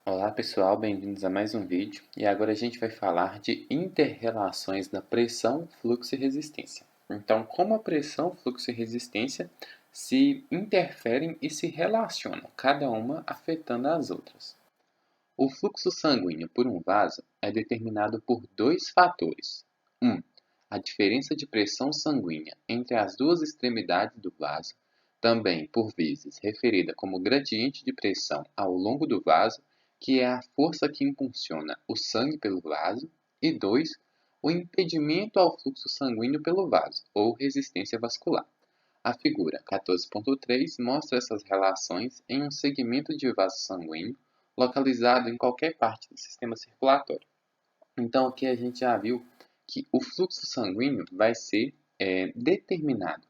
Olá pessoal, bem-vindos a mais um vídeo e agora a gente vai falar de inter-relações da pressão, fluxo e resistência. Então, como a pressão, fluxo e resistência se interferem e se relacionam, cada uma afetando as outras. O fluxo sanguíneo por um vaso é determinado por dois fatores. A diferença de pressão sanguínea entre as duas extremidades do vaso, também por vezes referida como gradiente de pressão ao longo do vaso, que é a força que impulsiona o sangue pelo vaso, e 2. O impedimento ao fluxo sanguíneo pelo vaso, ou resistência vascular. A figura 14.3 mostra essas relações em um segmento de vaso sanguíneo localizado em qualquer parte do sistema circulatório. Então, aqui a gente já viu que o fluxo sanguíneo vai ser determinado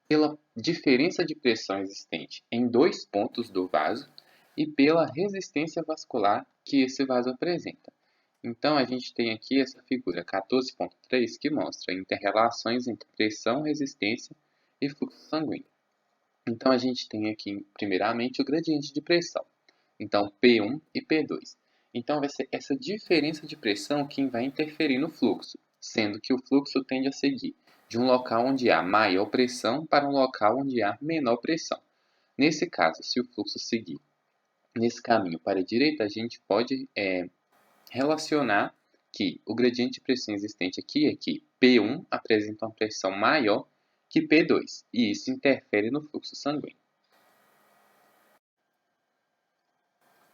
pela diferença de pressão existente em dois pontos do vaso e pela resistência vascular que esse vaso apresenta. Então, a gente tem aqui essa figura 14.3 que mostra interrelações entre pressão, resistência e fluxo sanguíneo. Então, a gente tem aqui, primeiramente, o gradiente de pressão. Então, P1 e P2. Então, vai ser essa diferença de pressão que vai interferir no fluxo, sendo que o fluxo tende a seguir de um local onde há maior pressão para um local onde há menor pressão. Nesse caso, se o fluxo seguir nesse caminho para a direita, a gente pode relacionar que o gradiente de pressão existente aqui é que P1 apresenta uma pressão maior que P2, e isso interfere no fluxo sanguíneo.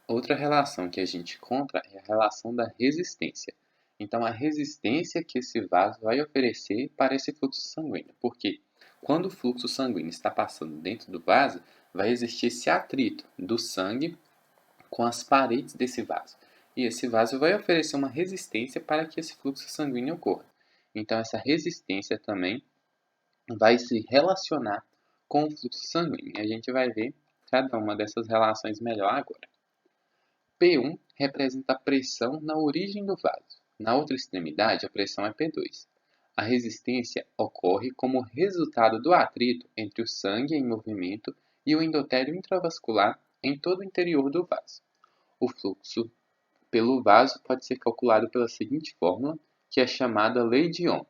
Outra relação que a gente encontra é a relação da resistência. Então, a resistência que esse vaso vai oferecer para esse fluxo sanguíneo. Porque quando o fluxo sanguíneo está passando dentro do vaso, vai existir esse atrito do sangue com as paredes desse vaso. E esse vaso vai oferecer uma resistência para que esse fluxo sanguíneo ocorra. Então, essa resistência também vai se relacionar com o fluxo sanguíneo. E a gente vai ver cada uma dessas relações melhor agora. P1 representa a pressão na origem do vaso. Na outra extremidade, a pressão é P2. A resistência ocorre como resultado do atrito entre o sangue em movimento e o endotélio intravascular em todo o interior do vaso. O fluxo pelo vaso pode ser calculado pela seguinte fórmula, que é chamada lei de Ohm.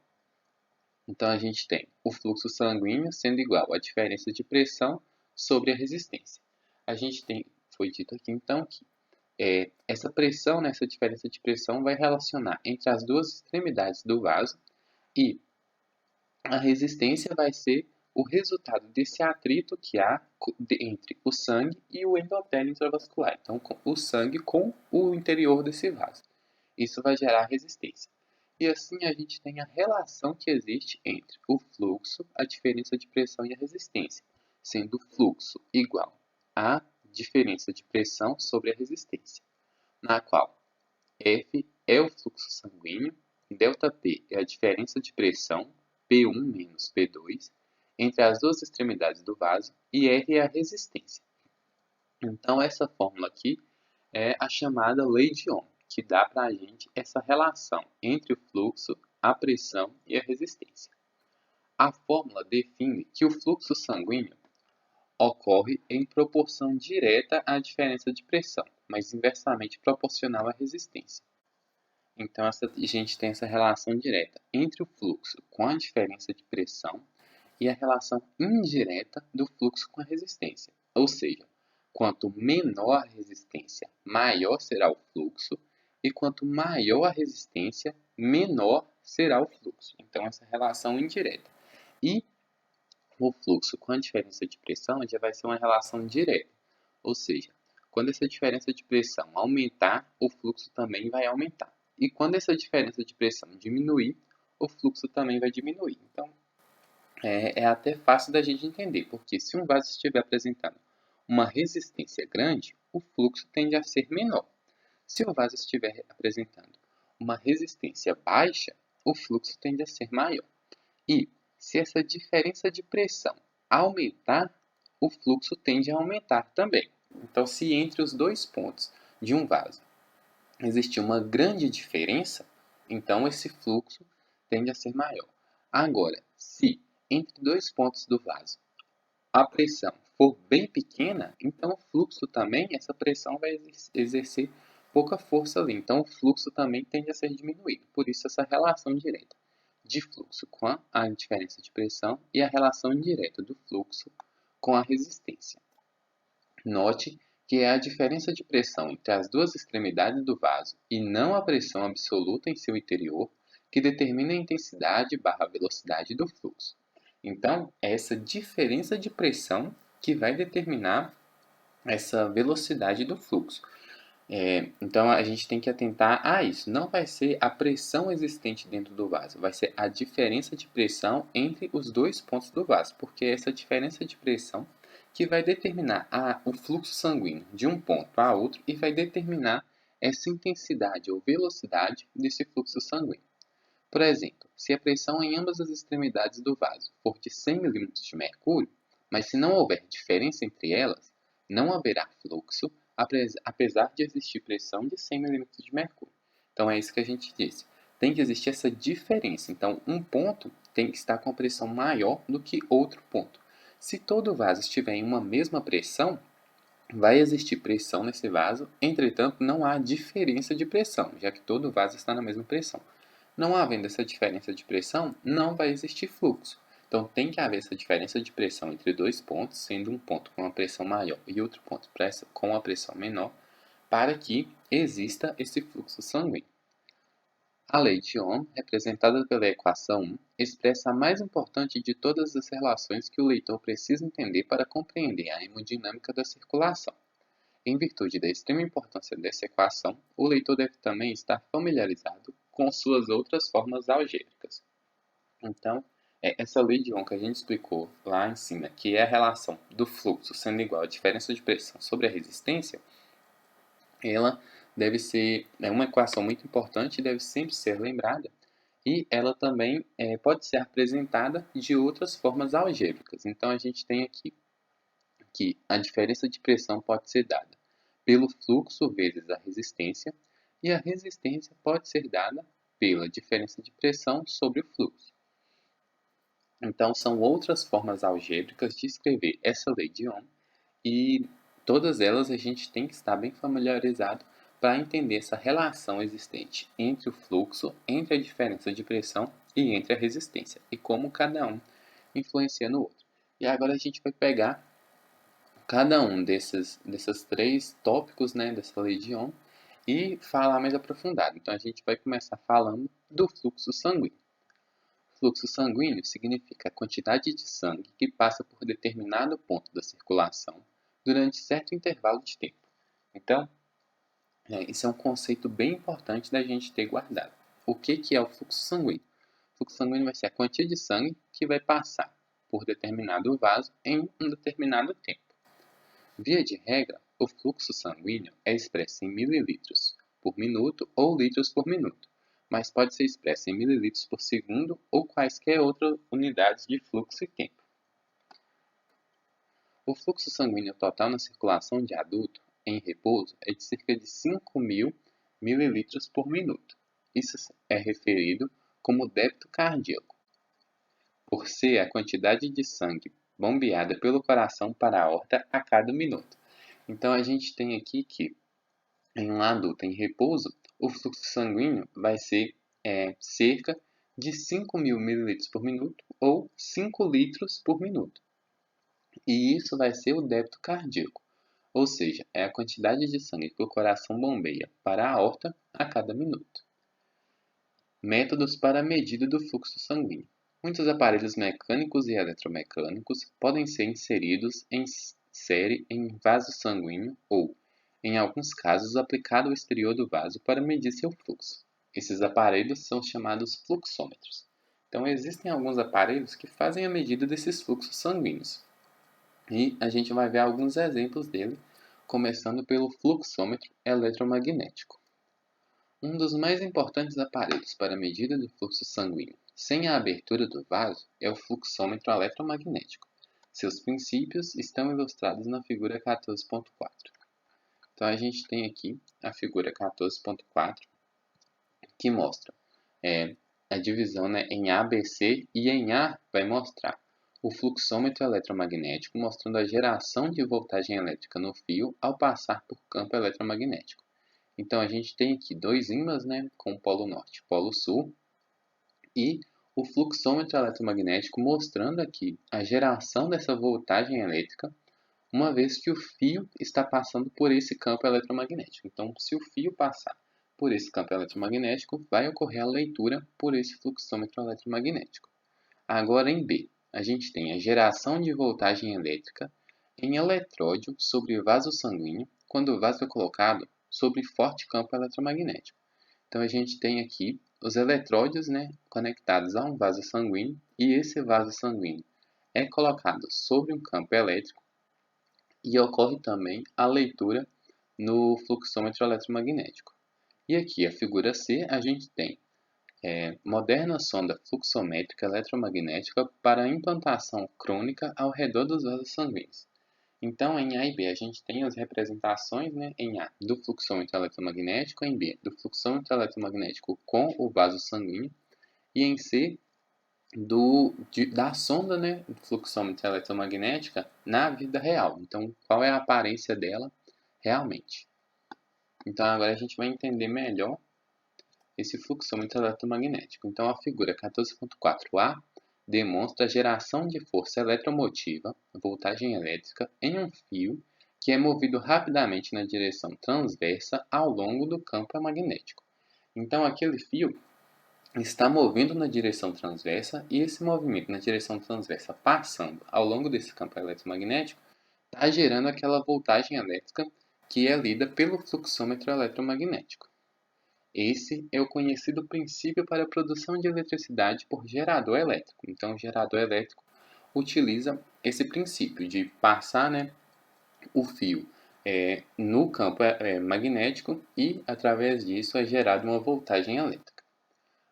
Então, a gente tem o fluxo sanguíneo sendo igual à diferença de pressão sobre a resistência. A gente tem, foi dito aqui então, que essa pressão, essa diferença de pressão vai relacionar entre as duas extremidades do vaso e a resistência vai ser o resultado desse atrito que há entre o sangue e o endotélio intravascular. Então, o sangue com o interior desse vaso. Isso vai gerar resistência. E assim a gente tem a relação que existe entre o fluxo, a diferença de pressão e a resistência, sendo o fluxo igual à diferença de pressão sobre a resistência, na qual F é o fluxo sanguíneo, ΔP é a diferença de pressão, P1 menos P2, entre as duas extremidades do vaso, e R é a resistência. Então, essa fórmula aqui é a chamada lei de Ohm, que dá para a gente essa relação entre o fluxo, a pressão e a resistência. A fórmula define que o fluxo sanguíneo ocorre em proporção direta à diferença de pressão, mas inversamente proporcional à resistência. Então, a gente tem essa relação direta entre o fluxo com a diferença de pressão e a relação indireta do fluxo com a resistência. Ou seja, quanto menor a resistência, maior será o fluxo, e quanto maior a resistência, menor será o fluxo. Então, essa relação indireta. E o fluxo com a diferença de pressão já vai ser uma relação direta. Ou seja, quando essa diferença de pressão aumentar, o fluxo também vai aumentar. E quando essa diferença de pressão diminuir, o fluxo também vai diminuir. Então, é até fácil da gente entender, porque se um vaso estiver apresentando uma resistência grande, o fluxo tende a ser menor. Se o vaso estiver apresentando uma resistência baixa, o fluxo tende a ser maior. E se essa diferença de pressão aumentar, o fluxo tende a aumentar também. Então, se entre os dois pontos de um vaso existir uma grande diferença, então esse fluxo tende a ser maior. Agora, se entre dois pontos do vaso a pressão for bem pequena, então o fluxo também, essa pressão vai exercer pouca força ali, então o fluxo também tende a ser diminuído. Por isso essa relação direta de fluxo com a diferença de pressão e a relação indireta do fluxo com a resistência. Note que é a diferença de pressão entre as duas extremidades do vaso e não a pressão absoluta em seu interior que determina a intensidade/velocidade do fluxo. Então, é essa diferença de pressão que vai determinar essa velocidade do fluxo. Então, a gente tem que atentar a isso. Não vai ser a pressão existente dentro do vaso, vai ser a diferença de pressão entre os dois pontos do vaso, porque é essa diferença de pressão que vai determinar o fluxo sanguíneo de um ponto a outro e vai determinar essa intensidade ou velocidade desse fluxo sanguíneo. Por exemplo, se a pressão em ambas as extremidades do vaso for de 100 mm de mercúrio, mas se não houver diferença entre elas, não haverá fluxo, apesar de existir pressão de 100 mm de mercúrio. Então é isso que a gente disse. Tem que existir essa diferença. Então, um ponto tem que estar com a pressão maior do que outro ponto. Se todo o vaso estiver em uma mesma pressão, vai existir pressão nesse vaso, entretanto, não há diferença de pressão, já que todo o vaso está na mesma pressão. Não havendo essa diferença de pressão, não vai existir fluxo. Então, tem que haver essa diferença de pressão entre dois pontos, sendo um ponto com uma pressão maior e outro ponto com uma pressão menor, para que exista esse fluxo sanguíneo. A lei de Ohm, representada pela equação 1, expressa a mais importante de todas as relações que o leitor precisa entender para compreender a hemodinâmica da circulação. Em virtude da extrema importância dessa equação, o leitor deve também estar familiarizado com suas outras formas algébricas. Então, essa lei de Ohm que a gente explicou lá em cima, que é a relação do fluxo sendo igual à diferença de pressão sobre a resistência, ela deve ser uma equação muito importante e deve sempre ser lembrada. E ela também pode ser apresentada de outras formas algébricas. Então, a gente tem aqui que a diferença de pressão pode ser dada pelo fluxo vezes a resistência, e a resistência pode ser dada pela diferença de pressão sobre o fluxo. Então, são outras formas algébricas de escrever essa lei de Ohm, e todas elas a gente tem que estar bem familiarizado para entender essa relação existente entre o fluxo, entre a diferença de pressão e entre a resistência, e como cada um influencia no outro. E agora a gente vai pegar cada um desses três tópicos, né, dessa lei de Ohm e falar mais aprofundado. Então, a gente vai começar falando do fluxo sanguíneo. Fluxo sanguíneo significa a quantidade de sangue que passa por determinado ponto da circulação durante certo intervalo de tempo. Então, isso é um conceito bem importante da gente ter guardado. O que é o fluxo sanguíneo? O fluxo sanguíneo vai ser a quantia de sangue que vai passar por determinado vaso em um determinado tempo. Via de regra, o fluxo sanguíneo é expresso em mililitros por minuto ou litros por minuto, mas pode ser expresso em mililitros por segundo ou quaisquer outras unidades de fluxo e tempo. O fluxo sanguíneo total na circulação de adulto em repouso é de cerca de 5.000 mililitros por minuto. Isso é referido como débito cardíaco, por ser a quantidade de sangue bombeada pelo coração para a aorta a cada minuto. Então, a gente tem aqui que em um adulto em repouso, o fluxo sanguíneo vai ser cerca de 5.000 mililitros por minuto ou 5 litros por minuto. E isso vai ser o débito cardíaco, ou seja, é a quantidade de sangue que o coração bombeia para a aorta a cada minuto. Métodos para a medida do fluxo sanguíneo. Muitos aparelhos mecânicos e eletromecânicos podem ser inseridos em série em vaso sanguíneo ou, em alguns casos, aplicado ao exterior do vaso para medir seu fluxo. Esses aparelhos são chamados fluxômetros. Então, existem alguns aparelhos que fazem a medida desses fluxos sanguíneos. E a gente vai ver alguns exemplos dele, começando pelo fluxômetro eletromagnético. Um dos mais importantes aparelhos para a medida do fluxo sanguíneo sem a abertura do vaso é o fluxômetro eletromagnético. Seus princípios estão ilustrados na figura 14.4. Então, a gente tem aqui a figura 14.4, que mostra a divisão, né, em A, B, C, e em A vai mostrar o fluxômetro eletromagnético, mostrando a geração de voltagem elétrica no fio ao passar por campo eletromagnético. Então, a gente tem aqui dois ímãs, né, com o polo norte e polo sul, e o fluxômetro eletromagnético mostrando aqui a geração dessa voltagem elétrica, uma vez que o fio está passando por esse campo eletromagnético. Então, se o fio passar por esse campo eletromagnético, vai ocorrer a leitura por esse fluxômetro eletromagnético. Agora, em B, a gente tem a geração de voltagem elétrica em eletródio sobre vaso sanguíneo, quando o vaso é colocado sobre forte campo eletromagnético. Então, a gente tem aqui os eletródios, né, conectados a um vaso sanguíneo, e esse vaso sanguíneo é colocado sobre um campo elétrico e ocorre também a leitura no fluxômetro eletromagnético. E aqui, a figura C, a gente tem moderna sonda fluxométrica eletromagnética para implantação crônica ao redor dos vasos sanguíneos. Então, em A e B, a gente tem as representações, né, em A do fluxômetro eletromagnético, em B do fluxômetro eletromagnético com o vaso sanguíneo, e em C da sonda, né, fluxômetro eletromagnética na vida real. Então, qual é a aparência dela realmente? Então, agora a gente vai entender melhor esse fluxômetro eletromagnético. Então, a figura 14.4a demonstra a geração de força eletromotiva, voltagem elétrica, em um fio que é movido rapidamente na direção transversa ao longo do campo magnético. Então, aquele fio está movendo na direção transversa, e esse movimento na direção transversa passando ao longo desse campo eletromagnético está gerando aquela voltagem elétrica que é lida pelo fluxômetro eletromagnético. Esse é o conhecido princípio para a produção de eletricidade por gerador elétrico. Então, o gerador elétrico utiliza esse princípio de passar, né, o fio no campo magnético, e, através disso, é gerada uma voltagem elétrica.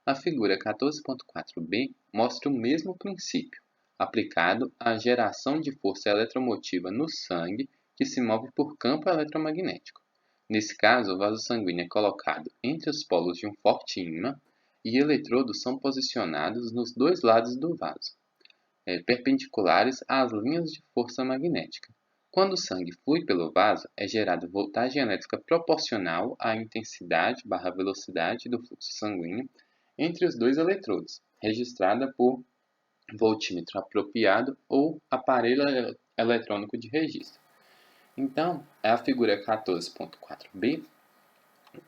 A figura 14.4b mostra o mesmo princípio, aplicado à geração de força eletromotiva no sangue que se move por campo eletromagnético. Nesse caso, o vaso sanguíneo é colocado entre os polos de um forte ímã e eletrodos são posicionados nos dois lados do vaso, perpendiculares às linhas de força magnética. Quando o sangue flui pelo vaso, é gerada voltagem elétrica proporcional à intensidade/velocidade do fluxo sanguíneo entre os dois eletrodos, registrada por voltímetro apropriado ou aparelho eletrônico de registro. Então, a figura 14.4b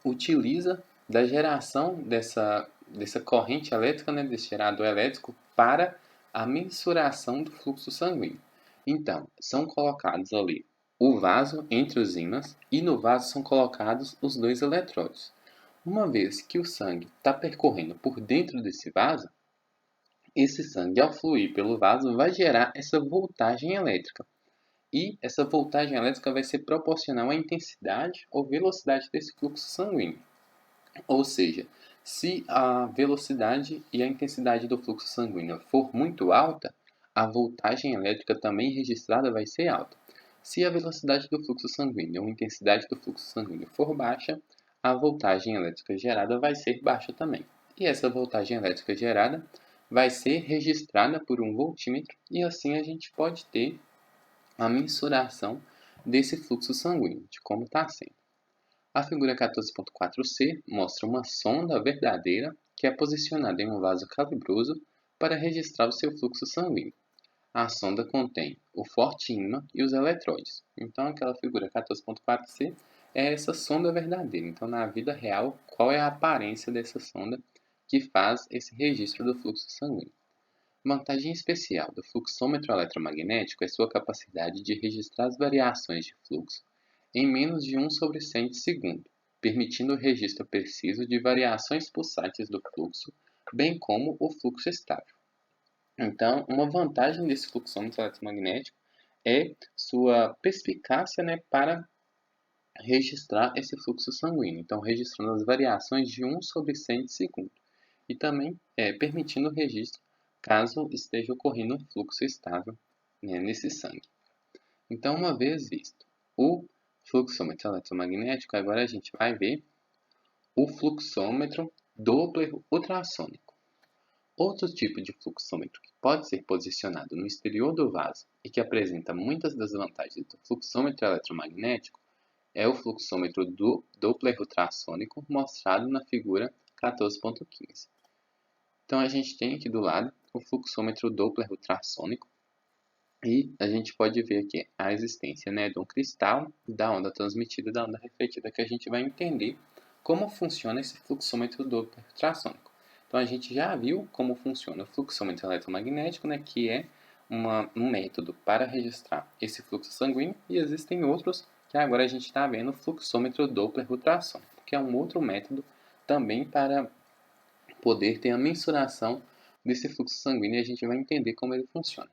utiliza da geração dessa corrente elétrica, né, desse gerador elétrico, para a mensuração do fluxo sanguíneo. Então, são colocados ali o vaso entre os ímãs, e no vaso são colocados os dois eletródios. Uma vez que o sangue está percorrendo por dentro desse vaso, esse sangue, ao fluir pelo vaso, vai gerar essa voltagem elétrica. E essa voltagem elétrica vai ser proporcional à intensidade ou velocidade desse fluxo sanguíneo. Ou seja, se a velocidade e a intensidade do fluxo sanguíneo for muito alta, a voltagem elétrica também registrada vai ser alta. Se a velocidade do fluxo sanguíneo ou a intensidade do fluxo sanguíneo for baixa, a voltagem elétrica gerada vai ser baixa também. E essa voltagem elétrica gerada vai ser registrada por um voltímetro, e assim a gente pode ter a mensuração desse fluxo sanguíneo, de como está sendo. A figura 14.4c mostra uma sonda verdadeira que é posicionada em um vaso calibroso para registrar o seu fluxo sanguíneo. A sonda contém o forte ímã e os eletródes. Então, aquela figura 14.4c é essa sonda verdadeira. Então, na vida real, qual é a aparência dessa sonda que faz esse registro do fluxo sanguíneo? Vantagem especial do fluxômetro eletromagnético é sua capacidade de registrar as variações de fluxo em menos de 1/100 de segundo, permitindo o registro preciso de variações pulsantes do fluxo, bem como o fluxo estável. Então, uma vantagem desse fluxômetro eletromagnético é sua perspicácia, né, para registrar esse fluxo sanguíneo. Então, registrando as variações de 1/100 de segundo. E também permitindo o registro caso esteja ocorrendo um fluxo estável, né, nesse sangue. Então, uma vez visto o fluxômetro eletromagnético, agora a gente vai ver o fluxômetro Doppler ultrassônico. Outro tipo de fluxômetro que pode ser posicionado no exterior do vaso e que apresenta muitas das vantagens do fluxômetro eletromagnético é o fluxômetro do Doppler ultrassônico mostrado na figura 14.15. Então, a gente tem aqui do lado o fluxômetro Doppler ultrassônico e a gente pode ver aqui a existência, né, de um cristal, da onda transmitida e da onda refletida, que a gente vai entender como funciona esse fluxômetro Doppler ultrassônico. Então, a gente já viu como funciona o fluxômetro eletromagnético, né, que é um método para registrar esse fluxo sanguíneo, e existem outros que agora a gente está vendo o fluxômetro Doppler ultrassônico, que é um outro método também para poder ter a mensuração desse fluxo sanguíneo, e a gente vai entender como ele funciona.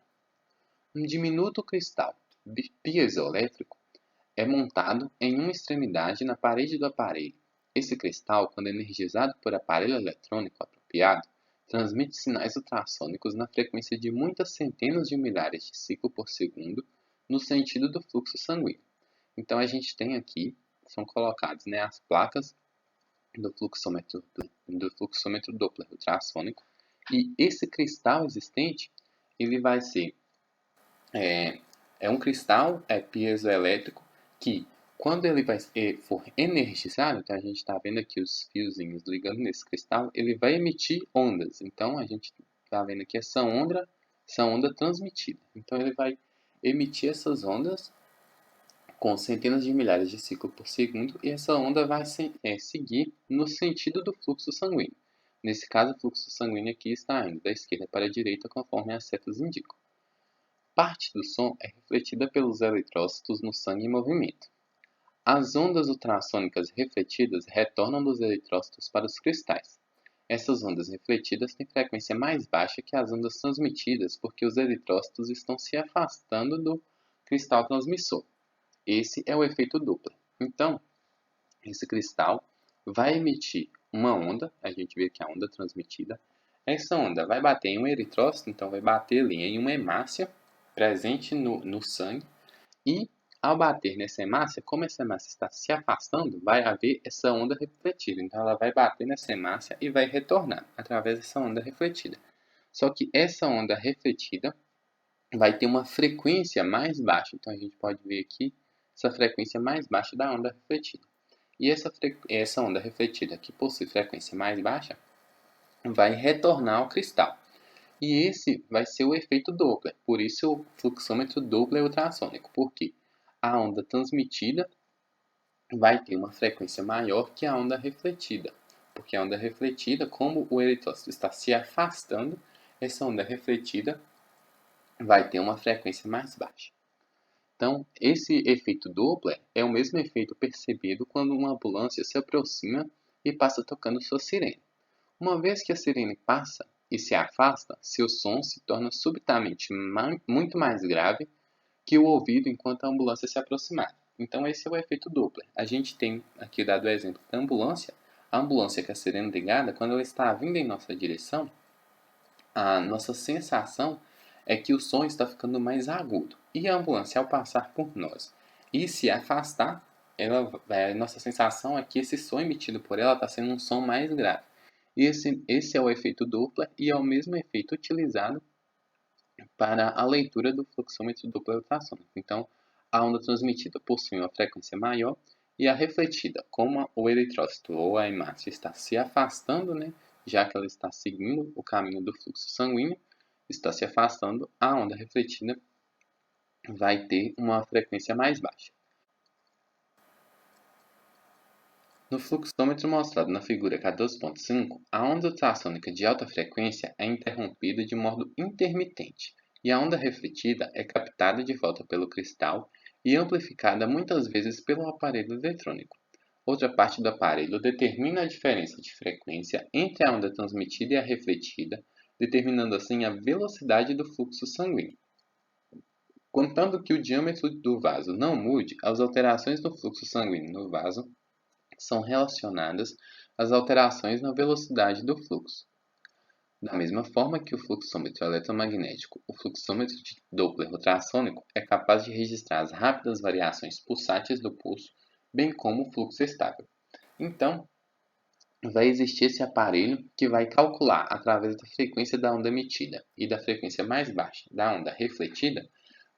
Um diminuto cristal piezoelétrico é montado em uma extremidade na parede do aparelho. Esse cristal, quando energizado por aparelho eletrônico apropriado, transmite sinais ultrassônicos na frequência de muitas centenas de milhares de ciclos por segundo no sentido do fluxo sanguíneo. Então a gente tem aqui, são colocadas, né, as placas do fluxômetro Doppler ultrassônico, e esse cristal existente, ele vai ser um cristal piezoelétrico que, quando ele for energizado, então a gente está vendo aqui os fiozinhos ligando nesse cristal, ele vai emitir ondas. Então a gente está vendo aqui essa onda transmitida. Então ele vai emitir essas ondas com centenas de milhares de ciclos por segundo, e essa onda vai seguir no sentido do fluxo sanguíneo. Nesse caso, o fluxo sanguíneo aqui está indo da esquerda para a direita, conforme as setas indicam. Parte do som é refletida pelos eletrócitos no sangue em movimento. As ondas ultrassônicas refletidas retornam dos eletrócitos para os cristais. Essas ondas refletidas têm frequência mais baixa que as ondas transmitidas, porque os eletrócitos estão se afastando do cristal transmissor. Esse é o efeito Doppler. Então, esse cristal vai emitir uma onda, a gente vê que a onda transmitida, essa onda vai bater em um eritrócito, então vai bater ali em uma hemácia presente no sangue, e ao bater nessa hemácia, como essa hemácia está se afastando, vai haver essa onda refletida. Então ela vai bater nessa hemácia e vai retornar através dessa onda refletida. Só que essa onda refletida vai ter uma frequência mais baixa. Então a gente pode ver aqui essa frequência mais baixa da onda refletida. E essa onda refletida, que possui frequência mais baixa, vai retornar ao cristal. E esse vai ser o efeito Doppler, por isso o fluxômetro Doppler ultrassônico, porque a onda transmitida vai ter uma frequência maior que a onda refletida, porque a onda refletida, como o eletrócito está se afastando, essa onda refletida vai ter uma frequência mais baixa. Então, esse efeito Doppler é o mesmo efeito percebido quando uma ambulância se aproxima e passa tocando sua sirene. Uma vez que a sirene passa e se afasta, seu som se torna subitamente muito mais grave que o ouvido enquanto a ambulância se aproximar. Então esse é o efeito Doppler. A gente tem aqui dado o exemplo da ambulância. A ambulância com a sirene ligada, quando ela está vindo em nossa direção, a nossa sensação é que o som está ficando mais agudo. E a ambulância, ao passar por nós e se afastar, nossa sensação é que esse som emitido por ela está sendo um som mais grave. E esse é o efeito Doppler, e é o mesmo efeito utilizado para a leitura do fluxômetro Doppler ultrassônico. Então, a onda transmitida possui uma frequência maior, e a refletida, como o eritrócito ou a hemácia está se afastando, né, já que ela está seguindo o caminho do fluxo sanguíneo, está se afastando, a onda refletida vai ter uma frequência mais baixa. No fluxômetro mostrado na figura 14.5, a onda ultrassônica de alta frequência é interrompida de modo intermitente, e a onda refletida é captada de volta pelo cristal e amplificada muitas vezes pelo aparelho eletrônico. Outra parte do aparelho determina a diferença de frequência entre a onda transmitida e a refletida, determinando assim a velocidade do fluxo sanguíneo. Contando que o diâmetro do vaso não mude, as alterações no fluxo sanguíneo no vaso são relacionadas às alterações na velocidade do fluxo. Da mesma forma que o fluxômetro eletromagnético, o fluxômetro de Doppler ultrassônico é capaz de registrar as rápidas variações pulsáteis do pulso, bem como o fluxo estável. Então, vai existir esse aparelho que vai calcular, através da frequência da onda emitida e da frequência mais baixa da onda refletida,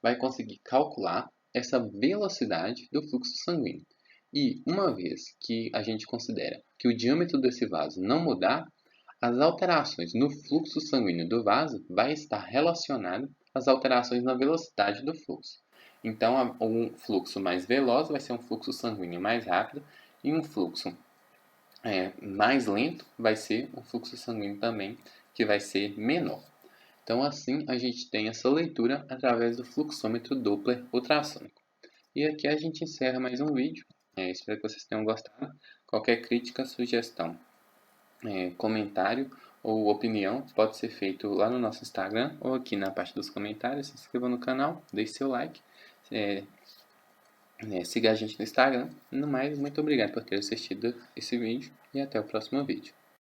vai conseguir calcular essa velocidade do fluxo sanguíneo. E uma vez que a gente considera que o diâmetro desse vaso não mudar, as alterações no fluxo sanguíneo do vaso vai estar relacionado às alterações na velocidade do fluxo. Então, um fluxo mais veloz vai ser um fluxo sanguíneo mais rápido e um fluxo mais lento vai ser um fluxo sanguíneo também que vai ser menor. Então, assim, a gente tem essa leitura através do fluxômetro Doppler ultrassônico. E aqui a gente encerra mais um vídeo. Espero que vocês tenham gostado. Qualquer crítica, sugestão, comentário ou opinião pode ser feito lá no nosso Instagram ou aqui na parte dos comentários. Se inscreva no canal, deixe seu like, siga a gente no Instagram. No mais, muito obrigado por ter assistido esse vídeo e até o próximo vídeo.